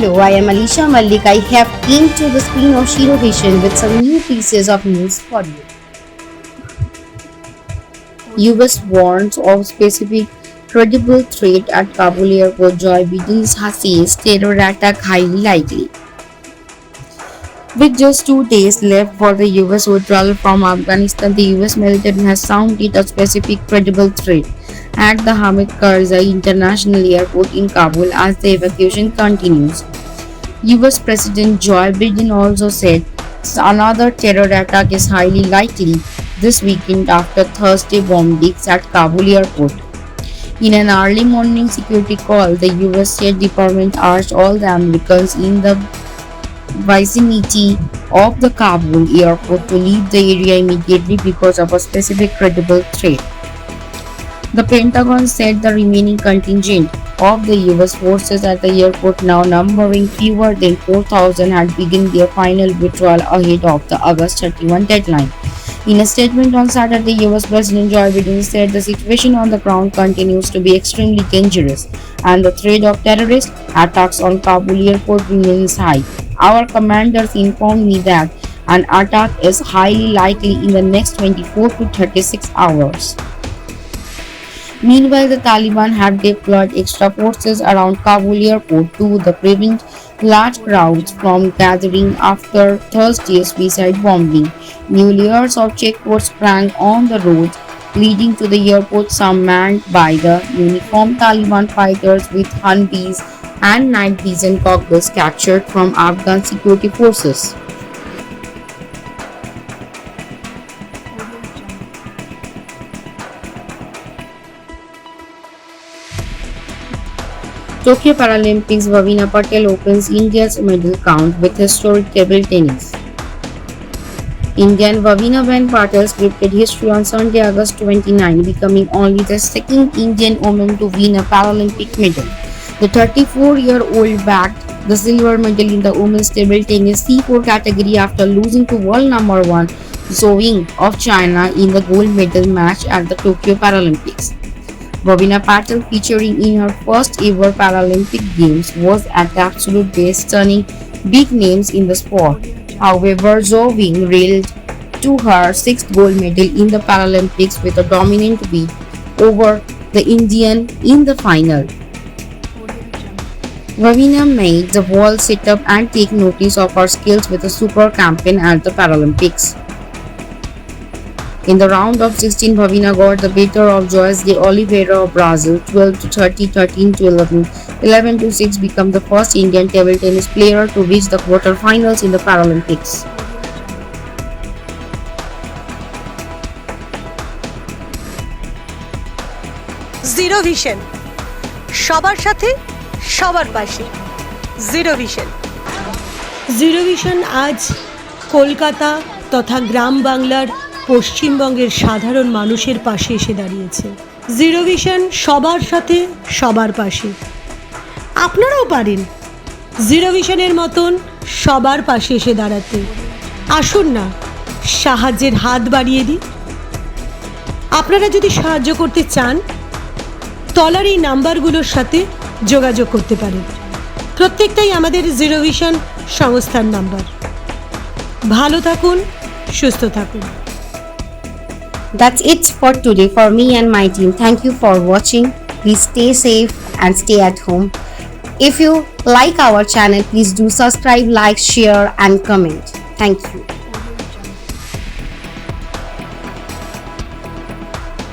Hello, I am Alisha Malik. I have came to the screen of Shiro Vision with some new pieces of news for you. US warns of specific credible threat at Kabul airport. Joe Biden says terror attack highly likely. With just 2 days left for the US withdrawal from Afghanistan, the US military has sounded a specific credible threat at the Hamid Karzai International Airport in Kabul as the evacuation continues. US President Joe Biden also said another terror attack is highly likely this weekend after Thursday bombings at Kabul airport. In an early morning security call, the US State Department urged all the Americans in the vicinity of the Kabul airport to leave the area immediately because of a specific credible threat. The Pentagon said the remaining contingent of the US forces at the airport, now numbering fewer than 4,000, had begun their final withdrawal ahead of the August 31 deadline. In a statement on Saturday, US President Joe Biden said the situation on the ground continues to be extremely dangerous and the threat of terrorist attacks on Kabul airport remains high. Our commanders informed me that an attack is highly likely in the next 24 to 36 hours. Meanwhile, the Taliban have deployed extra forces around Kabul airport to prevent large crowds from gathering after Thursday's suicide bombing. New layers of checkpoints sprang on the roads leading to the airport, some manned by the uniformed Taliban fighters with Humvees and night vision goggles captured from Afghan security forces. Tokyo Paralympics, Bhavina Patel opens India's medal count with historic table tennis. Indian Bhavina Ben Patel scripted history on Sunday, August 29, becoming only the second Indian woman to win a Paralympic medal. The 34-year-old bagged the silver medal in the women's table tennis C4 category after losing to world number 1 Zhou Ying of China in the gold medal match at the Tokyo Paralympics. Bhavina Patel, featuring in her first ever Paralympic Games, was at the absolute best, stunning big names in the sport. However, Zhou Ying railed to her sixth gold medal in the Paralympics with a dominant win over the Indian in the final. Bhavina made the world sit up and take notice of her skills with a super campaign at the Paralympics. In the round of 16, Bhavina got the better of Joyce de Oliveira of Brazil, 12-30, 13-11, 11-6, become the first Indian table tennis player to reach the quarterfinals in the Paralympics. Zero vision, সবার সাথে সবার পাশে। Zero vision. Zero vision আজ কলকাতা তথা গ্রাম বাংলার পশ্চিমবঙ্গের সাধারণ মানুষের পাশে এসে দাঁড়িয়েছে। জিরো ভিশন সবার সাথে সবার পাশে। আপনারাও পারেন জিরো ভিশনের মতন সবার পাশে এসে দাঁড়াতে। আসুন না, সাহায্যের হাত বাড়িয়ে দিই। আপনারা যদি সাহায্য করতে চান, তলার এই নাম্বারগুলোর সাথে যোগাযোগ করতে পারেন। প্রত্যেকটাই আমাদের জিরো ভিশন সংস্থার নাম্বার। ভালো থাকুন, সুস্থ থাকুন। That's it for today for me and my team. Thank you for watching. Please stay safe and stay at home. If you like our channel, please do subscribe, like, share and comment. Thank you.